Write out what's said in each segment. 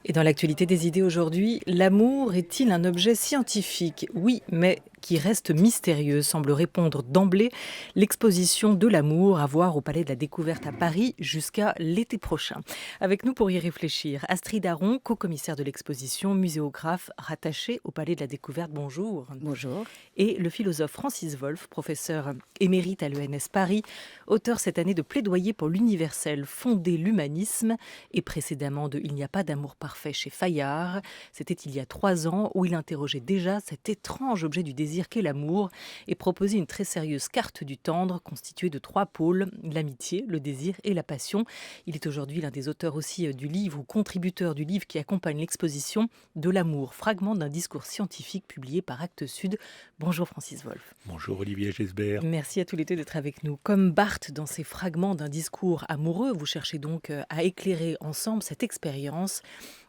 Et dans l'actualité des idées aujourd'hui, l'amour est-il un objet scientifique? Oui, mais qui reste mystérieux, semble répondre d'emblée l'exposition de l'amour à voir au Palais de la Découverte à Paris jusqu'à l'été prochain. Avec nous pour y réfléchir, Astrid Aron, co-commissaire de l'exposition, muséographe rattachée au Palais de la Découverte. Bonjour. Bonjour. Et le philosophe Francis Wolff, professeur émérite à l'ENS Paris, auteur cette année de Plaidoyer pour l'universel, fonder l'humanisme, et précédemment de Il n'y a pas d'amour parfait chez Fayard. C'était il y a 3 ans où il interrogeait déjà cet étrange objet du désir qu'est l'amour et proposait une très sérieuse carte du tendre constituée de 3 pôles, l'amitié, le désir et la passion. Il est aujourd'hui l'un des auteurs aussi du livre ou contributeur du livre qui accompagne l'exposition de l'amour, fragment d'un discours scientifique publié par Actes Sud. Bonjour Francis Wolff. Bonjour Olivier Gesbert. Merci à tous les deux d'être avec nous. Comme Barthes dans ses fragments d'un discours amoureux, vous cherchez donc à éclairer ensemble cette expérience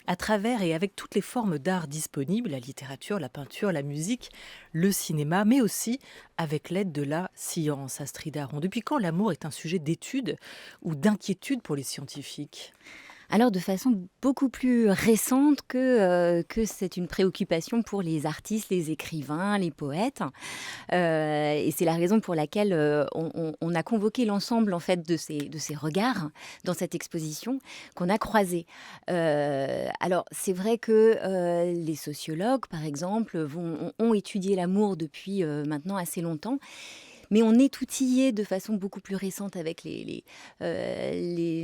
à travers et avec toutes les formes d'art disponibles, la littérature, la peinture, la musique, le cinéma, mais aussi avec l'aide de la science. Astrid Aron, depuis quand l'amour est un sujet d'étude ou d'inquiétude pour les scientifiques ? Alors de façon beaucoup plus récente que c'est une préoccupation pour les artistes, les écrivains, les poètes. Et c'est la raison pour laquelle on a convoqué l'ensemble en fait de ces regards dans cette exposition qu'on a croisés. Alors c'est vrai que les sociologues, par exemple, ont étudié l'amour depuis maintenant assez longtemps. Mais on est outillé de façon beaucoup plus récente avec les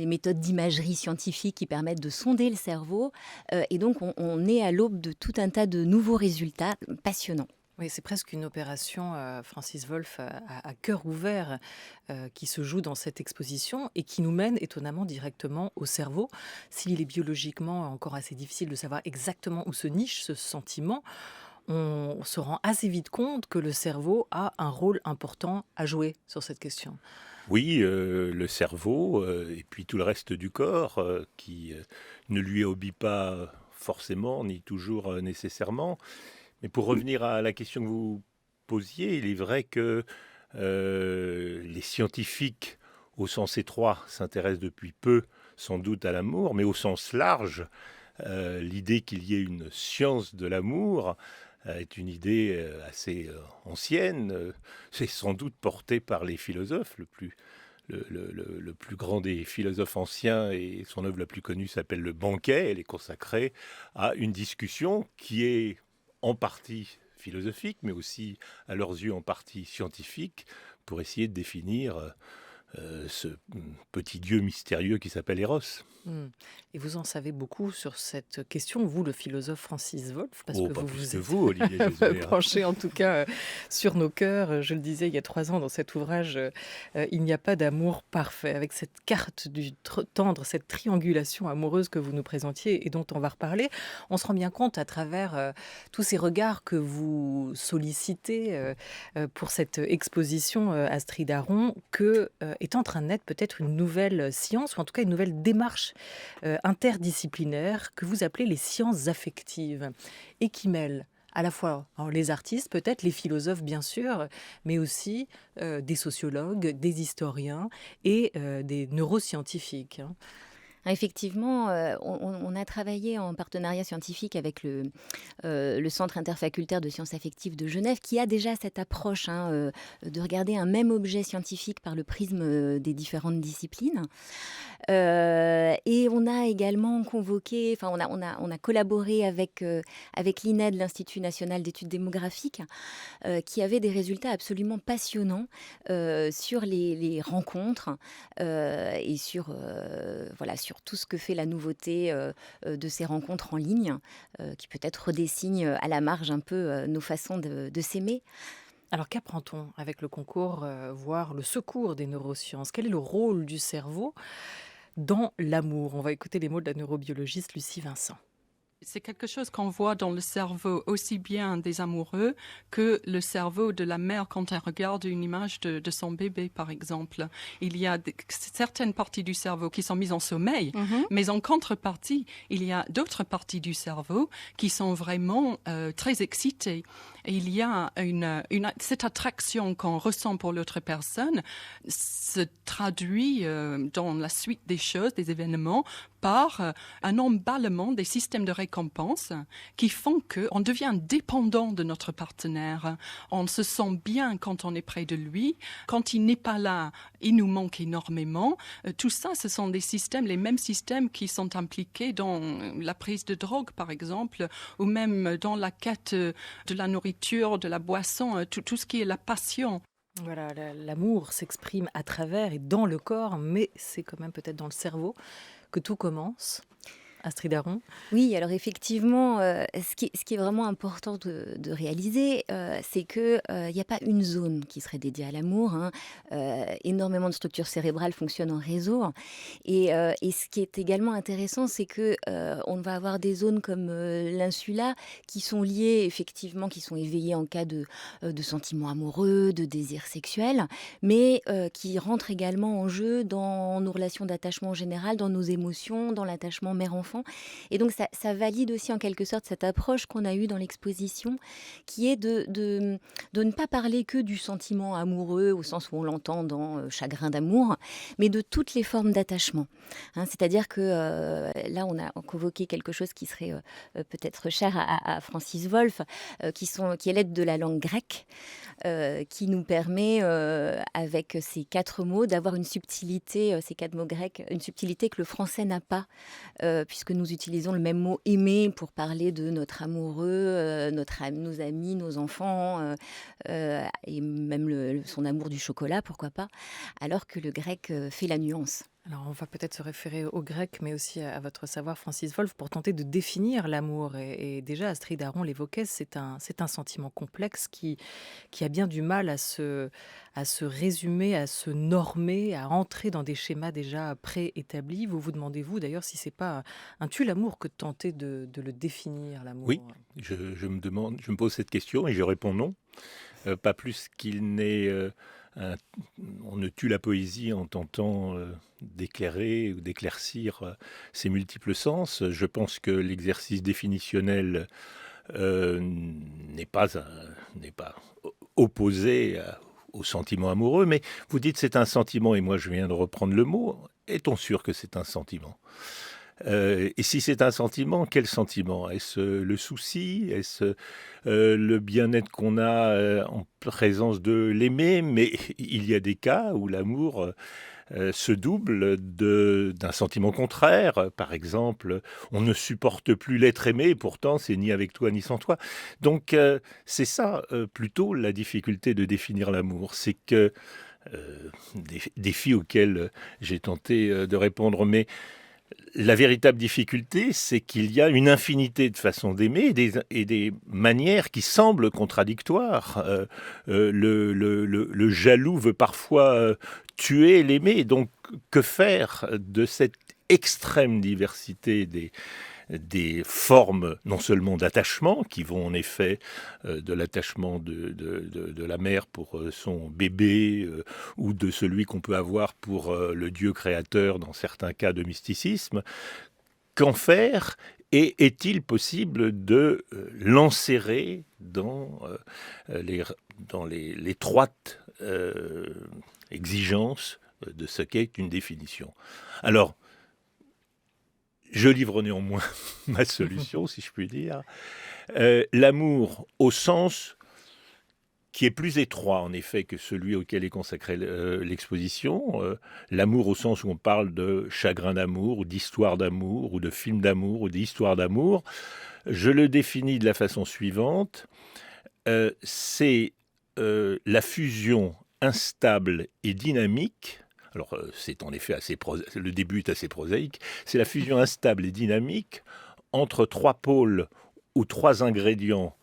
méthodes d'imagerie scientifique qui permettent de sonder le cerveau. Et donc, on est à l'aube de tout un tas de nouveaux résultats passionnants. Oui, c'est presque une opération, Francis Wolff, à cœur ouvert, qui se joue dans cette exposition et qui nous mène étonnamment directement au cerveau. S'il est biologiquement encore assez difficile de savoir exactement où se niche ce sentiment, on se rend assez vite compte que le cerveau a un rôle important à jouer sur cette question. Oui, le cerveau et puis tout le reste du corps qui ne lui obéit pas forcément ni toujours nécessairement. Mais pour revenir à la question que vous posiez, il est vrai que les scientifiques au sens étroit s'intéressent depuis peu sans doute à l'amour, mais au sens large, l'idée qu'il y ait une science de l'amour est une idée assez ancienne. C'est sans doute porté par les philosophes. Le plus grand des philosophes anciens et son œuvre la plus connue s'appelle Le Banquet. Elle est consacrée à une discussion qui est en partie philosophique, mais aussi à leurs yeux en partie scientifique, pour essayer de définir ce petit dieu mystérieux qui s'appelle Eros. Et vous en savez beaucoup sur cette question, vous, le philosophe Francis Wolff, parce Oh, que pas vous plus vous que êtes vous, Olivier Gesbert. penché en tout cas sur nos cœurs. Je le disais il y a 3 ans dans cet ouvrage, Il n'y a pas d'amour parfait, avec cette carte du tendre, cette triangulation amoureuse que vous nous présentiez et dont on va reparler. On se rend bien compte à travers tous ces regards que vous sollicitez pour cette exposition, Astrid Aron, que est en train de naître peut-être une nouvelle science, ou en tout cas une nouvelle démarche interdisciplinaires que vous appelez les sciences affectives et qui mêlent à la fois les artistes, peut-être les philosophes bien sûr, mais aussi des sociologues, des historiens et des neuroscientifiques. Effectivement, on a travaillé en partenariat scientifique avec le Centre interfacultaire de sciences affectives de Genève, qui a déjà cette approche de regarder un même objet scientifique par le prisme des différentes disciplines. Et on a également convoqué, enfin on a collaboré avec l'INED, l'Institut national d'études démographiques, qui avait des résultats absolument passionnants sur les rencontres et sur tout ce que fait la nouveauté de ces rencontres en ligne, qui peut-être redessigne à la marge un peu nos façons de s'aimer. Alors qu'apprend-on avec le concours, voire le secours des neurosciences? Quel est le rôle du cerveau dans l'amour? On va écouter les mots de la neurobiologiste Lucie Vincent. C'est quelque chose qu'on voit dans le cerveau aussi bien des amoureux que le cerveau de la mère quand elle regarde une image de son bébé, par exemple. Il y a certaines parties du cerveau qui sont mises en sommeil, mais en contrepartie, il y a d'autres parties du cerveau qui sont vraiment très excitées. Et il y a cette attraction qu'on ressent pour l'autre personne se traduit dans la suite des choses, des événements, par un emballement des systèmes de récompense qui font qu'on devient dépendant de notre partenaire. On se sent bien quand on est près de lui. Quand il n'est pas là, il nous manque énormément. Tout ça, ce sont des systèmes, les mêmes systèmes qui sont impliqués dans la prise de drogue, par exemple, ou même dans la quête de la nourriture, de la boisson, tout ce qui est la passion. Voilà, l'amour s'exprime à travers et dans le corps, mais c'est quand même peut-être dans le cerveau que tout commence. Astrid Aron. Oui, alors effectivement, ce qui est vraiment important de réaliser, c'est qu'il n'y a pas une zone qui serait dédiée à l'amour, hein. Énormément de structures cérébrales fonctionnent en réseau. Et ce qui est également intéressant, c'est qu'on va avoir des zones comme l'insula qui sont liées, effectivement, qui sont éveillées en cas de sentiments amoureux, de désirs sexuels, mais qui rentrent également en jeu dans nos relations d'attachement en général, dans nos émotions, dans l'attachement mère-enfant. Et donc ça valide aussi en quelque sorte cette approche qu'on a eue dans l'exposition, qui est de ne pas parler que du sentiment amoureux au sens où on l'entend dans Chagrin d'amour, mais de toutes les formes d'attachement. Hein, c'est-à-dire que là, on a convoqué quelque chose qui serait peut-être cher à Francis Wolff, qui est l'aide de la langue grecque, qui nous permet, avec ces 4 mots, d'avoir une subtilité, ces 4 mots grecs, une subtilité que le français n'a pas, puisque nous utilisons le même mot aimer pour parler de notre amoureux, nos amis, nos enfants, et même son amour du chocolat, pourquoi pas, alors que le grec fait la nuance. Alors, on va peut-être se référer au grec, mais aussi à votre savoir, Francis Wolff, pour tenter de définir l'amour. Et déjà, Astrid Aron l'évoquait, c'est un sentiment complexe qui a bien du mal à se résumer, à se normer, à entrer dans des schémas déjà préétablis. Vous vous demandez-vous d'ailleurs si c'est pas un tue-l'amour que de tenter de le définir, l'amour? Oui, je me pose cette question et je réponds non. Pas plus qu'il n'est... on ne tue la poésie en tentant d'éclairer ou d'éclaircir ses multiples sens. Je pense que l'exercice définitionnel n'est pas opposé au sentiment amoureux, mais vous dites c'est un sentiment, et moi je viens de reprendre le mot. Est-on sûr que c'est un sentiment ? Et si c'est un sentiment, quel sentiment ? Est-ce le souci ? Est-ce le bien-être qu'on a en présence de l'aimer ? Mais il y a des cas où l'amour se double d'un sentiment contraire. Par exemple, on ne supporte plus l'être aimé, et pourtant c'est ni avec toi ni sans toi. Donc c'est ça plutôt la difficulté de définir l'amour. C'est que des défis auxquels j'ai tenté de répondre, mais la véritable difficulté, c'est qu'il y a une infinité de façons d'aimer et des manières qui semblent contradictoires. Le jaloux veut parfois tuer l'aimé. Donc, que faire de cette extrême diversité des formes, non seulement d'attachement, qui vont en effet de l'attachement de la mère pour son bébé, ou de celui qu'on peut avoir pour le Dieu créateur dans certains cas de mysticisme. Qu'en faire ? Et est-il possible de l'enserrer dans l'étroite exigence de ce qu'est une définition ? Alors, je livre néanmoins ma solution, si je puis dire. L'amour au sens qui est plus étroit, en effet, que celui auquel est consacrée l'exposition. L'amour au sens où on parle de chagrin d'amour, ou d'histoire d'amour, ou de film d'amour, ou d'histoire d'amour. Je le définis de la façon suivante. C'est la fusion instable et dynamique. Alors, c'est en effet le début est assez prosaïque. C'est la fusion instable et dynamique entre 3 pôles ou 3 ingrédients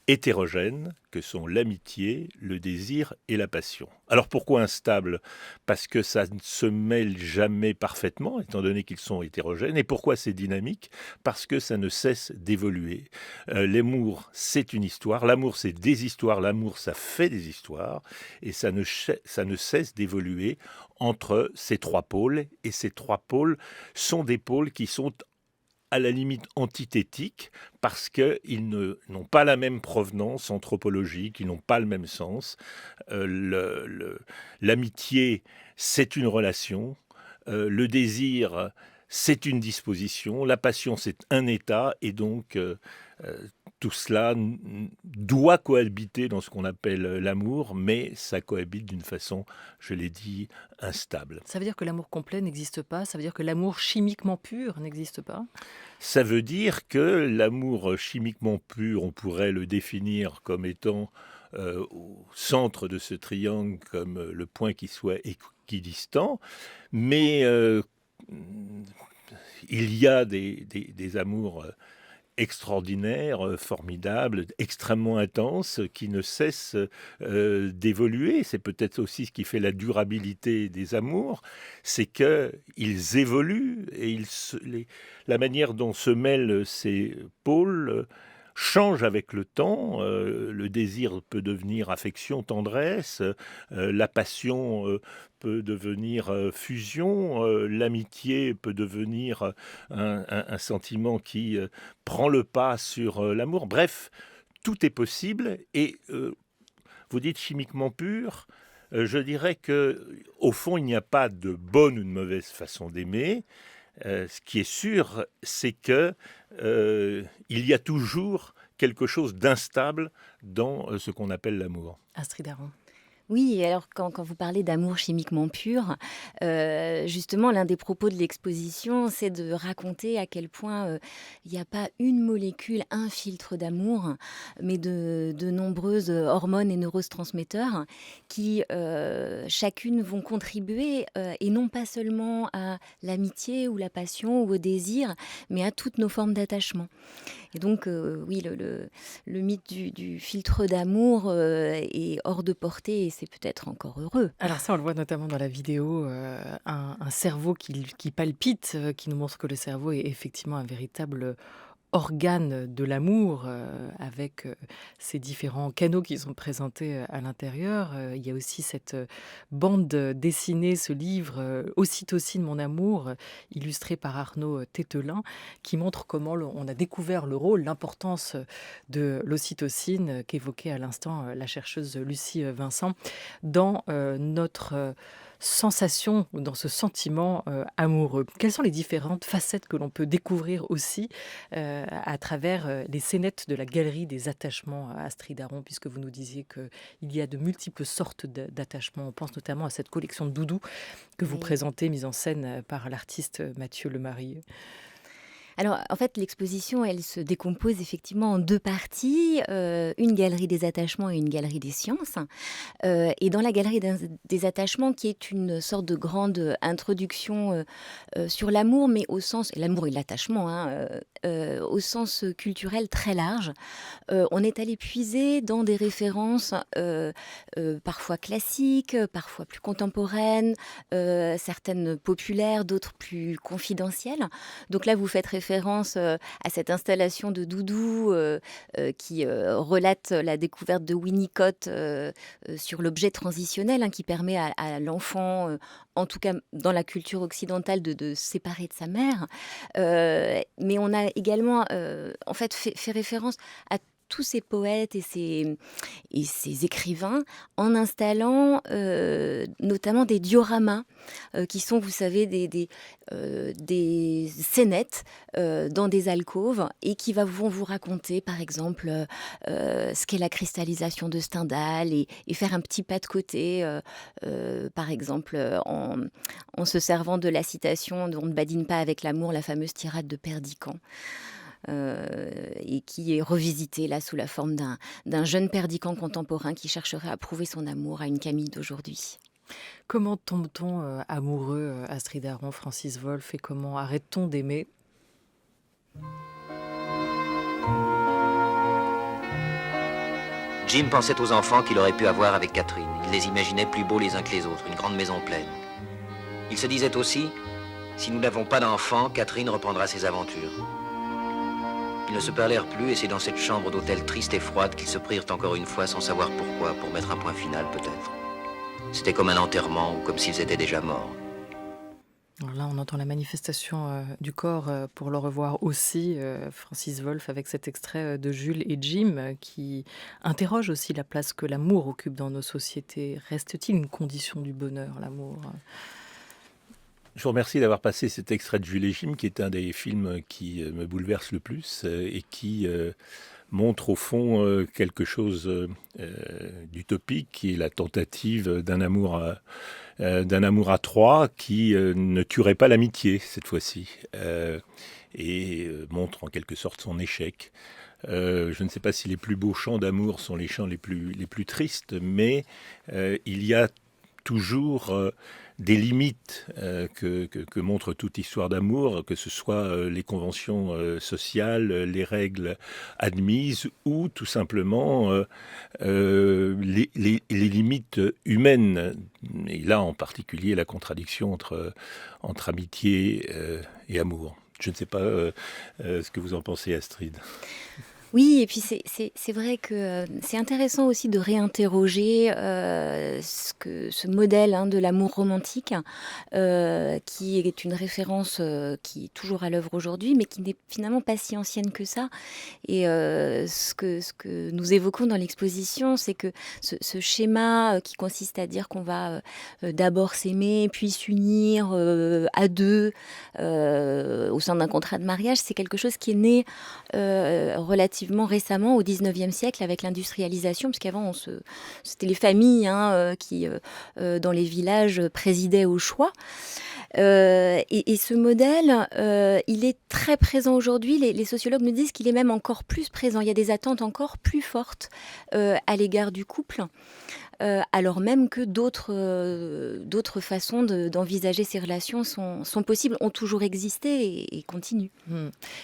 hétérogènes que sont l'amitié, le désir et la passion. Alors pourquoi instable ? Parce que ça ne se mêle jamais parfaitement, étant donné qu'ils sont hétérogènes. Et pourquoi c'est dynamique ? Parce que ça ne cesse d'évoluer. L'amour, c'est une histoire. L'amour, c'est des histoires. L'amour, ça fait des histoires. Et ça ne cesse d'évoluer entre ces trois pôles. Et ces trois pôles sont des pôles qui sont à la limite antithétiques parce qu'ils n'ont pas la même provenance anthropologique, ils n'ont pas le même sens. L'amitié, c'est une relation. Le désir, c'est une disposition. La passion, c'est un état. Et donc, tout cela doit cohabiter dans ce qu'on appelle l'amour, mais ça cohabite d'une façon, je l'ai dit, instable. Ça veut dire que l'amour complet n'existe pas? Ça veut dire que l'amour chimiquement pur n'existe pas? Ça veut dire que l'amour chimiquement pur, on pourrait le définir comme étant au centre de ce triangle comme le point qui soit équidistant, mais il y a des amours extraordinaires, formidables, extrêmement intenses, qui ne cessent d'évoluer. C'est peut-être aussi ce qui fait la durabilité des amours, c'est qu'ils évoluent et la manière dont se mêlent ces pôles change avec le temps. Le désir peut devenir affection, tendresse, la passion peut devenir fusion, l'amitié peut devenir un sentiment qui prend le pas sur l'amour. Bref, tout est possible et vous dites chimiquement pur. Je dirais que au fond, il n'y a pas de bonne ou de mauvaise façon d'aimer. Ce qui est sûr, c'est que il y a toujours quelque chose d'instable dans ce qu'on appelle l'amour. Astrid Aron. Oui, alors quand vous parlez d'amour chimiquement pur, justement, l'un des propos de l'exposition, c'est de raconter à quel point il n'y a pas une molécule, un filtre d'amour, mais de nombreuses hormones et neurotransmetteurs qui, chacune, vont contribuer, et non pas seulement à l'amitié ou la passion ou au désir, mais à toutes nos formes d'attachement. Et donc, oui, le mythe du filtre d'amour est hors de portée et c'est peut-être encore heureux. Alors ça, on le voit notamment dans la vidéo, un cerveau qui palpite, qui nous montre que le cerveau est effectivement un véritable organe de l'amour, avec ces différents canaux qui sont présentés à l'intérieur. Il y a aussi cette bande dessinée, ce livre Ocytocine, mon amour, illustré par Arnaud Tételin, qui montre comment on a découvert le rôle, l'importance de l'ocytocine qu'évoquait à l'instant la chercheuse Lucie Vincent dans notre sensation, dans ce sentiment amoureux. Quelles sont les différentes facettes que l'on peut découvrir aussi à travers les scénettes de la galerie des attachements, Astrid Aron, puisque vous nous disiez qu'il y a de multiples sortes d'attachements. On pense notamment à cette collection de doudous que vous Oui. présentez, mise en scène par l'artiste Mathieu Lemarie. Alors, en fait, l'exposition, elle se décompose effectivement en deux parties, une galerie des attachements et une galerie des sciences. Et dans la galerie des attachements, qui est une sorte de grande introduction sur l'amour, mais au sens, et l'amour et l'attachement, au sens culturel très large, on est allé puiser dans des références parfois classiques, parfois plus contemporaines, certaines populaires, d'autres plus confidentielles. Donc là, vous faites référence à cette installation de Doudou qui relate la découverte de Winnicott sur l'objet transitionnel, qui permet à l'enfant, en tout cas dans la culture occidentale, de se séparer de sa mère. Mais on a également en fait fait référence à tous ces poètes et ces écrivains en installant notamment des dioramas qui sont, vous savez, des scénettes dans des alcôves et qui vont vous raconter, par exemple, ce qu'est la cristallisation de Stendhal et faire un petit pas de côté, par exemple, en se servant de la citation « On ne badine pas avec l'amour », la fameuse tirade de Perdiccas. Et qui est revisité là sous la forme d'un jeune Perdiccas contemporain qui chercherait à prouver son amour à une Camille d'aujourd'hui. Comment tombe-t-on amoureux, Astrid Aron, Francis Wolff, et comment arrête-t-on d'aimer ? Jim pensait aux enfants qu'il aurait pu avoir avec Catherine. Il les imaginait plus beaux les uns que les autres, une grande maison pleine. Il se disait aussi, si nous n'avons pas d'enfants, Catherine reprendra ses aventures. Ils ne se parlèrent plus et c'est dans cette chambre d'hôtel triste et froide qu'ils se prirent encore une fois sans savoir pourquoi, pour mettre un point final peut-être. C'était comme un enterrement ou comme s'ils étaient déjà morts. Alors là, on entend la manifestation du corps pour le revoir aussi, Francis Wolff, avec cet extrait de Jules et Jim, qui interroge aussi la place que l'amour occupe dans nos sociétés. Reste-t-il une condition du bonheur, l'amour? Je vous remercie d'avoir passé cet extrait de Jules et Jim, qui est un des films qui me bouleverse le plus et qui montre au fond quelque chose d'utopique, qui est la tentative d'un amour à trois qui ne tuerait pas l'amitié cette fois-ci et montre en quelque sorte son échec. Je ne sais pas si les plus beaux chants d'amour sont les chants les plus tristes, mais il y a toujours des limites que montre toute histoire d'amour, que ce soit les conventions sociales, les règles admises ou tout simplement les limites humaines. Et là, en particulier, la contradiction entre amitié et amour. Je ne sais pas ce que vous en pensez, Astrid. Oui, et puis c'est vrai que c'est intéressant aussi de réinterroger ce modèle de l'amour romantique, qui est une référence qui est toujours à l'œuvre aujourd'hui, mais qui n'est finalement pas si ancienne que ça. Et ce que nous évoquons dans l'exposition, c'est que ce schéma qui consiste à dire qu'on va d'abord s'aimer, puis s'unir à deux au sein d'un contrat de mariage, c'est quelque chose qui est né relativement récemment au 19e siècle avec l'industrialisation, parce qu'avant c'était les familles qui dans les villages présidaient au choix. Et ce modèle, il est très présent aujourd'hui. Les sociologues nous disent qu'il est même encore plus présent. Il y a des attentes encore plus fortes à l'égard du couple, alors même que d'autres façons d'envisager ces relations sont possibles, ont toujours existé et continuent.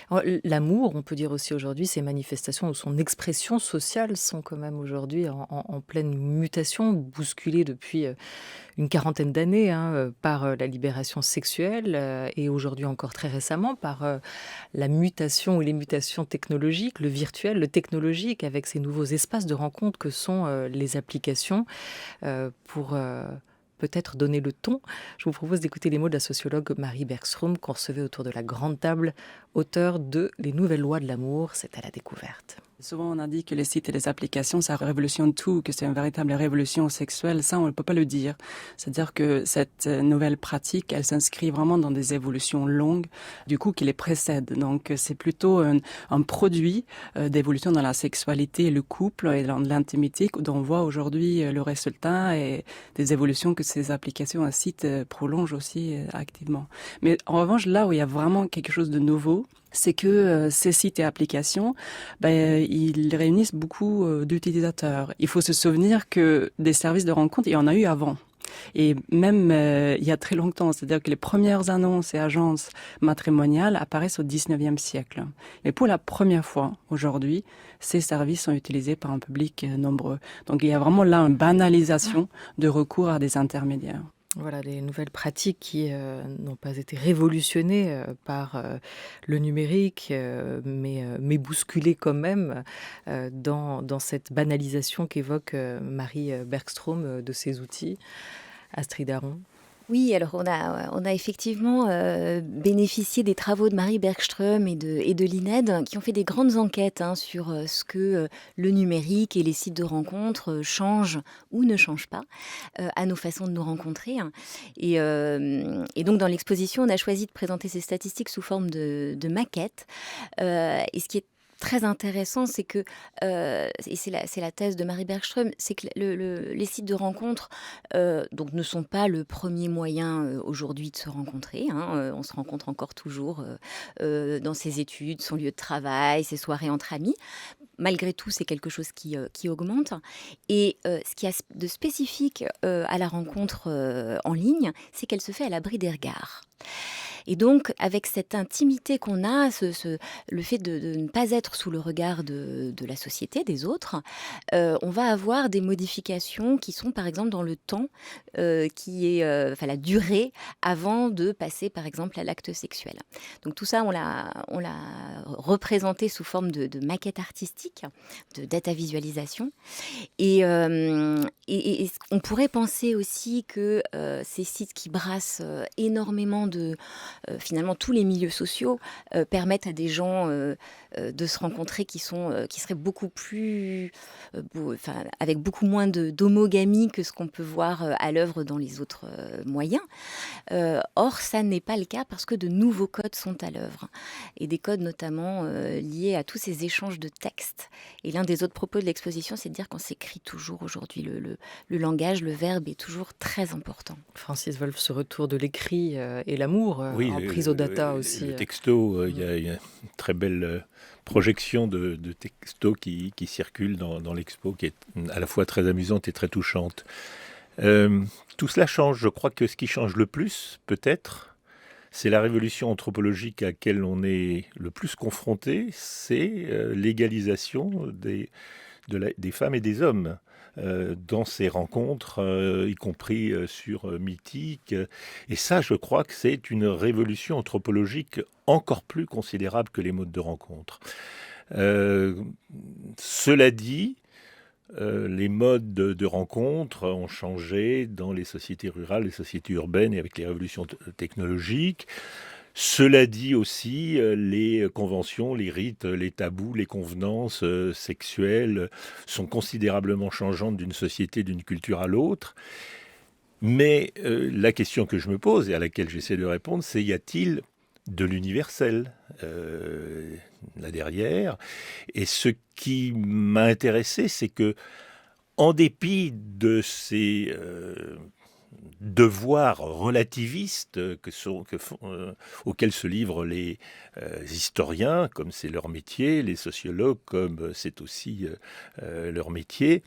Alors, l'amour, on peut dire aussi aujourd'hui, ses manifestations ou son expression sociale sont quand même aujourd'hui en pleine mutation, bousculées depuis une quarantaine d'années par la libération sexuelle et aujourd'hui encore très récemment par la mutation ou les mutations technologiques, le virtuel, le technologique, avec ces nouveaux espaces de rencontre que sont les applications pour peut-être donner le ton. Je vous propose d'écouter les mots de la sociologue Marie Bergström qu'on recevait autour de la grande table, auteure de Les nouvelles lois de l'amour. C'est à la découverte. Souvent, on a dit que les sites et les applications, ça révolutionne tout, que c'est une véritable révolution sexuelle. Ça, on ne peut pas le dire. C'est-à-dire que cette nouvelle pratique, elle s'inscrit vraiment dans des évolutions longues, du coup, qui les précèdent. Donc, c'est plutôt un produit d'évolution dans la sexualité et le couple et dans l'intimité dont on voit aujourd'hui le résultat et des évolutions que ces applications et sites prolongent aussi activement. Mais en revanche, là où il y a vraiment quelque chose de nouveau, c'est que ces sites et applications, ils réunissent beaucoup d'utilisateurs. Il faut se souvenir que des services de rencontre, il y en a eu avant. Et même il y a très longtemps, c'est-à-dire que les premières annonces et agences matrimoniales apparaissent au 19e siècle. Mais pour la première fois, aujourd'hui, ces services sont utilisés par un public nombreux. Donc il y a vraiment là une banalisation de recours à des intermédiaires. Voilà, des nouvelles pratiques qui n'ont pas été révolutionnées par le numérique, mais bousculées quand même dans cette banalisation qu'évoque Marie Bergström de ces outils. Astrid Aron. Oui, alors on a effectivement bénéficié des travaux de Marie Bergström et de l'INED qui ont fait des grandes enquêtes sur ce que le numérique et les sites de rencontres changent ou ne changent pas à nos façons de nous rencontrer. Et donc dans l'exposition, on a choisi de présenter ces statistiques sous forme de maquettes. Et ce qui est très intéressant, c'est que, et c'est la thèse de Marie Bergström, c'est que les sites de rencontres donc ne sont pas le premier moyen aujourd'hui de se rencontrer. On se rencontre encore toujours dans ses études, son lieu de travail, ses soirées entre amis. Malgré tout, c'est quelque chose qui augmente. Et ce qu'il y a de spécifique à la rencontre en ligne, c'est qu'elle se fait à l'abri des regards. Et donc, avec cette intimité qu'on a, le fait de ne pas être sous le regard de la société, des autres, on va avoir des modifications qui sont, par exemple, dans le temps, qui est la durée avant de passer, par exemple, à l'acte sexuel. Donc tout ça, on l'a représenté sous forme de maquette artistique, de data visualisation. Et on pourrait penser aussi que ces sites qui brassent énormément finalement tous les milieux sociaux permettent à des gens de se rencontrer qui seraient beaucoup plus, avec beaucoup moins d'homogamie que ce qu'on peut voir à l'œuvre dans les autres moyens. Or, ça n'est pas le cas parce que de nouveaux codes sont à l'œuvre. Et des codes notamment liés à tous ces échanges de textes. Et l'un des autres propos de l'exposition, c'est de dire qu'on s'écrit toujours aujourd'hui. Le langage, le verbe est toujours très important. Francis Wolff, ce retour de l'écrit et l'amour en prise aux data aussi. Le texto, il y a une très belle projection de textos qui circulent dans l'expo, qui est à la fois très amusante et très touchante. Tout cela change. Je crois que ce qui change le plus, peut-être, c'est la révolution anthropologique à laquelle on est le plus confronté, c'est l'égalisation des femmes et des hommes dans ces rencontres, y compris sur Mythique. Et ça, je crois que c'est une révolution anthropologique encore plus considérable que les modes de rencontre. Cela dit, les modes de rencontre ont changé dans les sociétés rurales, les sociétés urbaines et avec les révolutions technologiques. Cela dit aussi, les conventions, les rites, les tabous, les convenances sexuelles sont considérablement changeantes d'une société, d'une culture à l'autre. Mais la question que je me pose et à laquelle j'essaie de répondre, c'est y a-t-il de l'universel là derrière? Et ce qui m'a intéressé, c'est que, en dépit de ces devoirs relativistes auxquels se livrent les historiens, comme c'est leur métier, les sociologues, comme c'est aussi leur métier,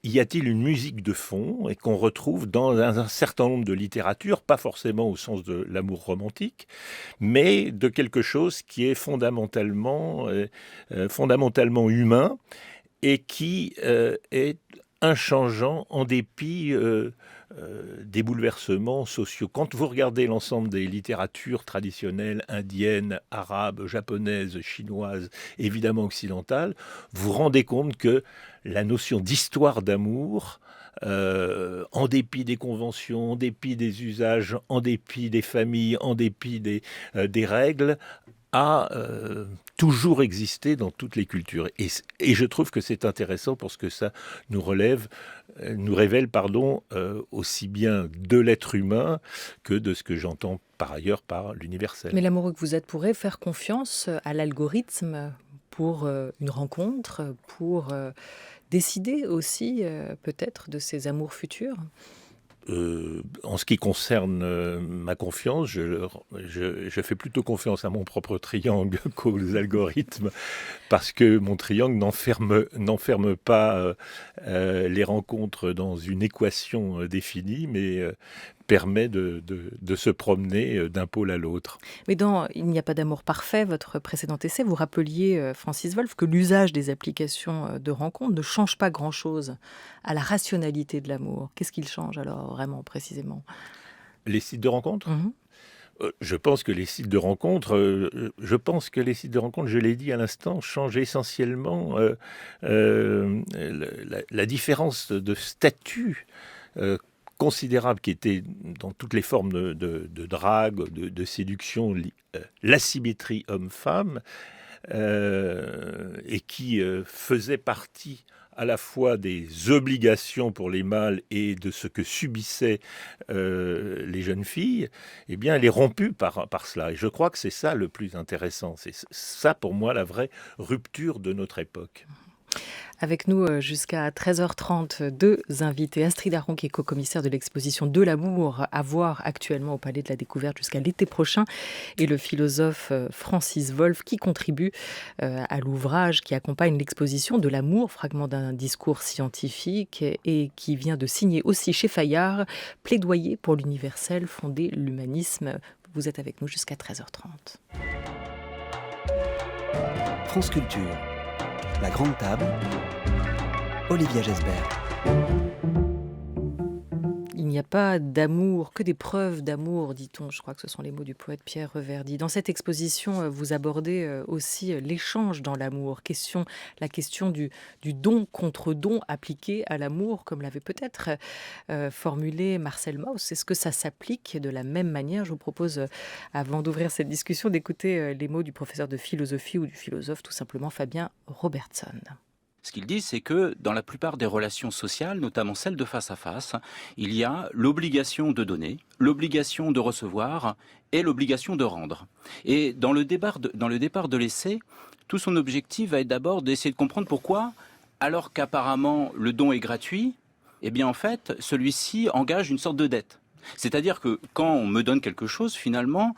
y a-t-il une musique de fond et qu'on retrouve dans un certain nombre de littératures, pas forcément au sens de l'amour romantique, mais de quelque chose qui est fondamentalement humain et qui est inchangeant en dépit des bouleversements sociaux. Quand vous regardez l'ensemble des littératures traditionnelles, indiennes, arabes, japonaises, chinoises, évidemment occidentales, vous vous rendez compte que la notion d'histoire d'amour, en dépit des conventions, en dépit des usages, en dépit des familles, en dépit des règles, a toujours existé dans toutes les cultures. Et je trouve que c'est intéressant parce que ça nous révèle aussi bien de l'être humain que de ce que j'entends par ailleurs par l'universel. Mais l'amoureux que vous êtes pourrait faire confiance à l'algorithme pour une rencontre, pour décider aussi peut-être de ses amours futurs? En ce qui concerne ma confiance, je fais plutôt confiance à mon propre triangle qu'aux algorithmes, parce que mon triangle n'enferme pas les rencontres dans une équation définie, mais permet de se promener d'un pôle à l'autre. Mais dans « Il n'y a pas d'amour parfait », votre précédent essai, vous rappeliez, Francis Wolff, que l'usage des applications de rencontres ne change pas grand-chose à la rationalité de l'amour. Qu'est-ce qu'il change alors, vraiment, précisément? Les sites de rencontres ? Je pense que les sites de rencontres, je l'ai dit à l'instant, changent essentiellement la différence de statut considérable qui était dans toutes les formes de drague, de séduction, l'asymétrie homme-femme, et qui faisait partie à la fois des obligations pour les mâles et de ce que subissaient les jeunes filles, eh bien, elle est rompue par cela. Et je crois que c'est ça le plus intéressant. C'est ça, pour moi, la vraie rupture de notre époque. Avec nous jusqu'à 13h30, deux invités. Astrid Aron, qui est co-commissaire de l'exposition De l'amour à voir actuellement au Palais de la Découverte jusqu'à l'été prochain, et le philosophe Francis Wolff, qui contribue à l'ouvrage qui accompagne l'exposition De l'amour, fragment d'un discours scientifique, et qui vient de signer aussi chez Fayard, Plaidoyer pour l'universel, fonder l'humanisme. Vous êtes avec nous jusqu'à 13h30. France Culture, la grande table, Olivia Gesbert. Il n'y a pas d'amour, que des preuves d'amour, dit-on. Je crois que ce sont les mots du poète Pierre Reverdy. Dans cette exposition, vous abordez aussi l'échange dans l'amour. La question du don contre don appliqué à l'amour, comme l'avait peut-être formulé Marcel Mauss. Est-ce que ça s'applique de la même manière? Je vous propose, avant d'ouvrir cette discussion, d'écouter les mots du professeur de philosophie ou du philosophe, tout simplement Fabien Robertson. Ce qu'ils disent, c'est que dans la plupart des relations sociales, notamment celles de face à face, il y a l'obligation de donner, l'obligation de recevoir et l'obligation de rendre. Et dans le départ de l'essai, tout son objectif va être d'abord d'essayer de comprendre pourquoi, alors qu'apparemment le don est gratuit, eh bien en fait, celui-ci engage une sorte de dette. C'est-à-dire que quand on me donne quelque chose, finalement,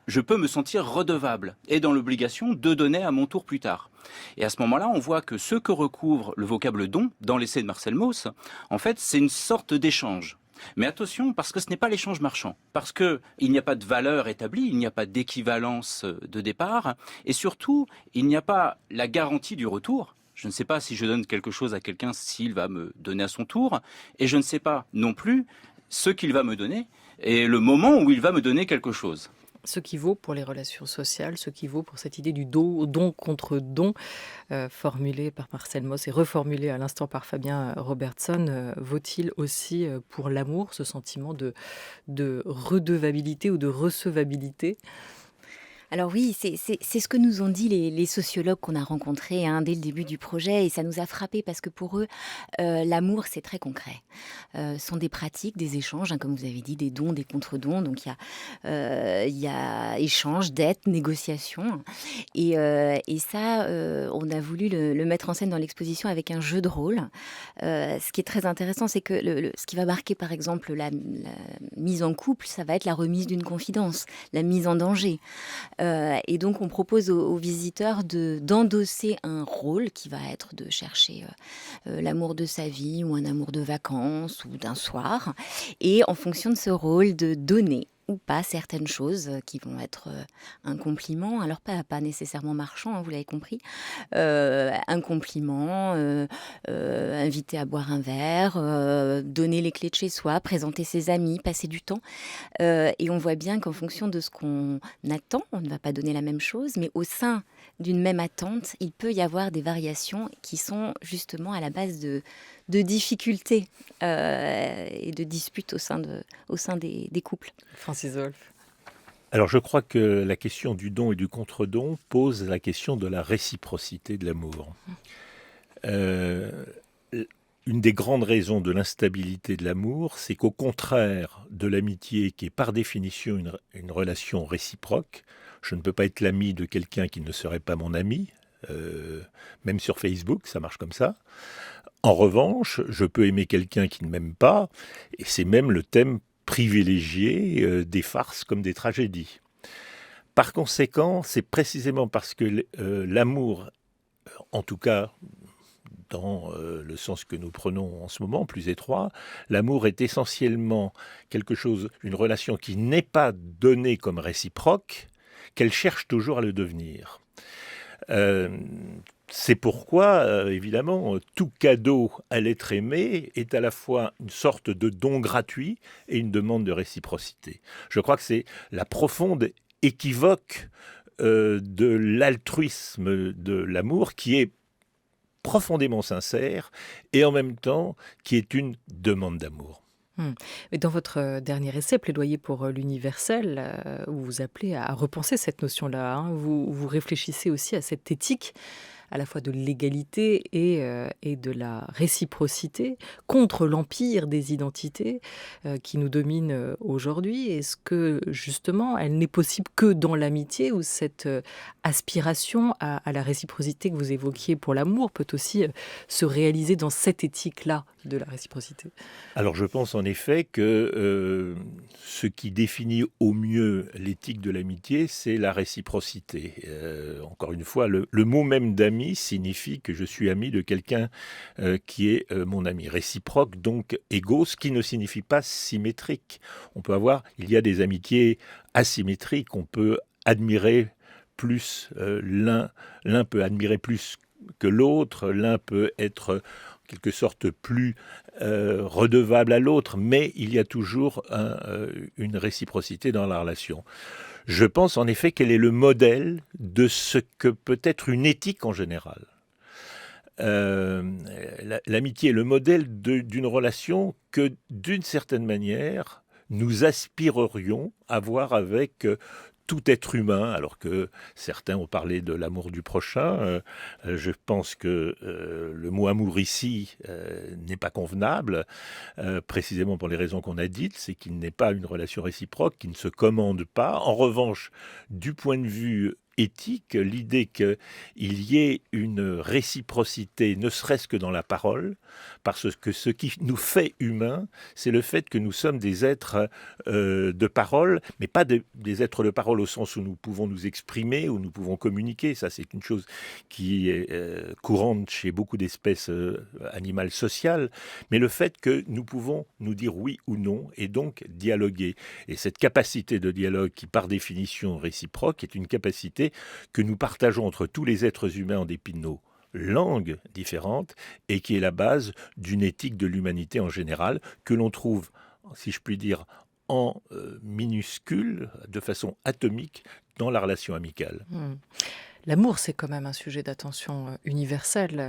je peux me sentir redevable et dans l'obligation de donner à mon tour plus tard. Et à ce moment-là, on voit que ce que recouvre le vocable don dans l'essai de Marcel Mauss, en fait, c'est une sorte d'échange. Mais attention, parce que ce n'est pas l'échange marchand, parce qu'il n'y a pas de valeur établie, il n'y a pas d'équivalence de départ, et surtout, il n'y a pas la garantie du retour. Je ne sais pas si je donne quelque chose à quelqu'un, s'il va me donner à son tour, et je ne sais pas non plus ce qu'il va me donner, et le moment où il va me donner quelque chose. Ce qui vaut pour les relations sociales, ce qui vaut pour cette idée du don contre don, formulée par Marcel Mauss et reformulée à l'instant par Fabien Robertson, vaut-il aussi pour l'amour, ce sentiment de redevabilité ou de recevabilité? Alors oui, c'est ce que nous ont dit les sociologues qu'on a rencontrés dès le début du projet, et ça nous a frappé parce que pour eux, l'amour, c'est très concret. Ce sont des pratiques, des échanges, comme vous avez dit, des dons, des contre-dons. Donc il y a échange, dette, négociation. Et ça, on a voulu le mettre en scène dans l'exposition avec un jeu de rôle. Ce qui est très intéressant, c'est que ce qui va marquer, par exemple, la mise en couple, ça va être la remise d'une confidence, la mise en danger. Et donc, on propose aux visiteurs d'endosser un rôle qui va être de chercher l'amour de sa vie ou un amour de vacances ou d'un soir. Et en fonction de ce rôle, de donner ou pas certaines choses qui vont être un compliment, alors pas nécessairement marchand, vous l'avez compris, un compliment, inviter à boire un verre, donner les clés de chez soi, présenter ses amis, passer du temps. Et on voit bien qu'en fonction de ce qu'on attend, on ne va pas donner la même chose, mais au sein d'une même attente, il peut y avoir des variations qui sont justement à la base de difficultés et de disputes au sein des couples. Francis Wolff. Alors je crois que la question du don et du contre-don pose la question de la réciprocité de l'amour. Une des grandes raisons de l'instabilité de l'amour, c'est qu'au contraire de l'amitié, qui est par définition une relation réciproque, je ne peux pas être l'ami de quelqu'un qui ne serait pas mon ami, même sur Facebook, ça marche comme ça. En revanche, je peux aimer quelqu'un qui ne m'aime pas, et c'est même le thème privilégié des farces comme des tragédies. Par conséquent, c'est précisément parce que l'amour, en tout cas dans le sens que nous prenons en ce moment, plus étroit, l'amour est essentiellement une relation qui n'est pas donnée comme réciproque, qu'elle cherche toujours à le devenir. C'est pourquoi, évidemment, tout cadeau à l'être aimé est à la fois une sorte de don gratuit et une demande de réciprocité. Je crois que c'est la profonde équivoque de l'altruisme de l'amour qui est profondément sincère et en même temps qui est une demande d'amour. Et dans votre dernier essai, Plaidoyer pour l'universel, où vous appelez à repenser cette notion-là, vous réfléchissez aussi à cette éthique à la fois de l'égalité et de la réciprocité contre l'empire des identités qui nous domine aujourd'hui. Est-ce que justement elle n'est possible que dans l'amitié, où cette aspiration à la réciprocité que vous évoquiez pour l'amour peut aussi se réaliser dans cette éthique-là de la réciprocité? Alors je pense en effet que ce qui définit au mieux l'éthique de l'amitié, c'est la réciprocité. Encore une fois, le mot même d'ami ami signifie que je suis ami de quelqu'un qui est mon ami. Réciproque, donc égaux, ce qui ne signifie pas symétrique. Il y a des amitiés asymétriques, on peut admirer plus l'un peut admirer plus que l'autre, l'un peut être en quelque sorte plus redevable à l'autre, mais il y a toujours une réciprocité dans la relation. Je pense en effet qu'elle est le modèle de ce que peut être une éthique en général. L'amitié est le modèle d'une relation que, d'une certaine manière, nous aspirerions à avoir avec tout être humain, alors que certains ont parlé de l'amour du prochain. Je pense que le mot amour ici n'est pas convenable, précisément pour les raisons qu'on a dites, c'est qu'il n'est pas une relation réciproque, qui ne se commande pas. En revanche, du point de vue éthique, l'idée qu'il y ait une réciprocité, ne serait-ce que dans la parole, parce que ce qui nous fait humains, c'est le fait que nous sommes des êtres de parole, mais pas des êtres de parole au sens où nous pouvons nous exprimer, où nous pouvons communiquer. Ça, c'est une chose qui est courante chez beaucoup d'espèces animales sociales, mais le fait que nous pouvons nous dire oui ou non, et donc dialoguer. Et cette capacité de dialogue qui, par définition réciproque, est une capacité que nous partageons entre tous les êtres humains en dépit de nos langues différentes et qui est la base d'une éthique de l'humanité en général que l'on trouve, si je puis dire, en minuscule, de façon atomique, dans la relation amicale. L'amour, c'est quand même un sujet d'attention universel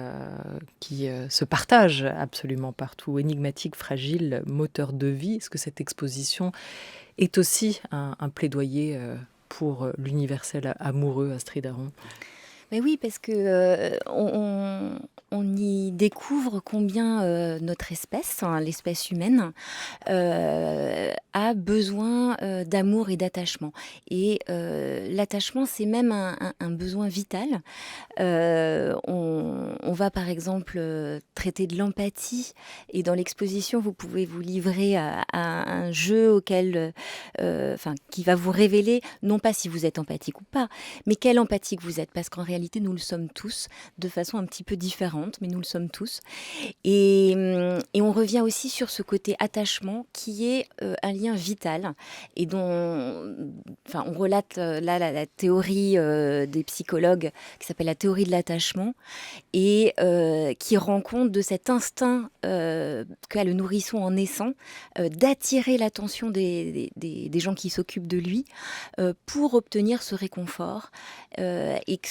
qui se partage absolument partout. Énigmatique, fragile, moteur de vie. Est-ce que cette exposition est aussi un plaidoyer pour l'universel amoureux, Astrid Aron? Mais oui, parce que on y découvre combien notre espèce, l'espèce humaine, a besoin d'amour et d'attachement. Et l'attachement, c'est même un besoin vital. On va par exemple traiter de l'empathie, et dans l'exposition, vous pouvez vous livrer à un jeu auquel, qui va vous révéler, non pas si vous êtes empathique ou pas, mais quelle empathique vous êtes, parce qu'en réalité, nous le sommes tous, de façon un petit peu différente, mais nous le sommes tous. Et on revient aussi sur ce côté attachement, qui est un lien vital, et dont, on relate là la théorie des psychologues, qui s'appelle la théorie de l'attachement, et qui rend compte de cet instinct qu'a le nourrisson en naissant, d'attirer l'attention des gens qui s'occupent de lui, pour obtenir ce réconfort, et que,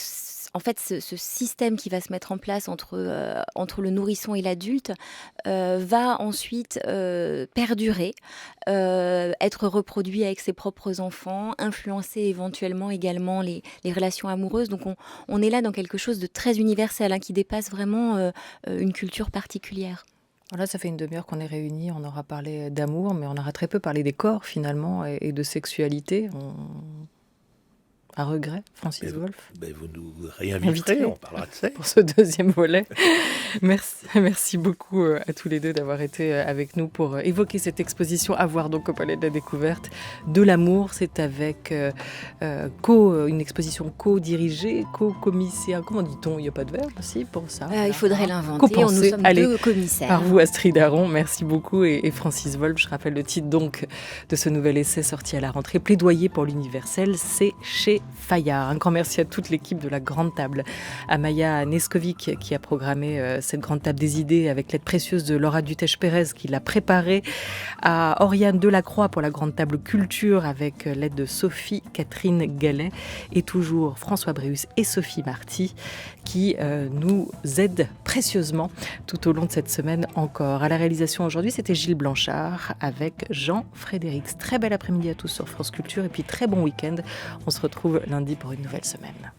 en fait, ce système qui va se mettre en place entre le nourrisson et l'adulte va ensuite perdurer, être reproduit avec ses propres enfants, influencer éventuellement également les relations amoureuses. Donc on est là dans quelque chose de très universel, qui dépasse vraiment une culture particulière. Voilà, ça fait une demi-heure qu'on est réunis, on aura parlé d'amour, mais on aura très peu parlé des corps finalement et de sexualité. À regret, Francis Wolff. Vous nous réinviterez, on parlera de ça. Pour ce deuxième volet. Merci beaucoup à tous les deux d'avoir été avec nous pour évoquer cette exposition à voir donc au Palais de la Découverte de l'amour. C'est avec une exposition co-dirigée, co-commissaire. Comment dit-on? Il n'y a pas de verbe aussi pour ça. Il faudrait l'inventer. Nous sommes deux commissaires. Par vous, Astrid Aron. Merci beaucoup. Et Francis Wolff, je rappelle le titre donc de ce nouvel essai sorti à la rentrée, Plaidoyer pour l'universel, c'est chez Fayard. Un grand merci à toute l'équipe de la Grande Table, à Maya Neskovic qui a programmé cette Grande Table des idées avec l'aide précieuse de Laura Dutèche-Pérez qui l'a préparée, à Oriane Delacroix pour la Grande Table Culture avec l'aide de Sophie Catherine Gallet et toujours François Bréus et Sophie Marty qui nous aident précieusement tout au long de cette semaine encore. À la réalisation aujourd'hui, c'était Gilles Blanchard avec Jean-Frédéric. Très bel après-midi à tous sur France Culture et puis très bon week-end. On se retrouve lundi pour une nouvelle semaine.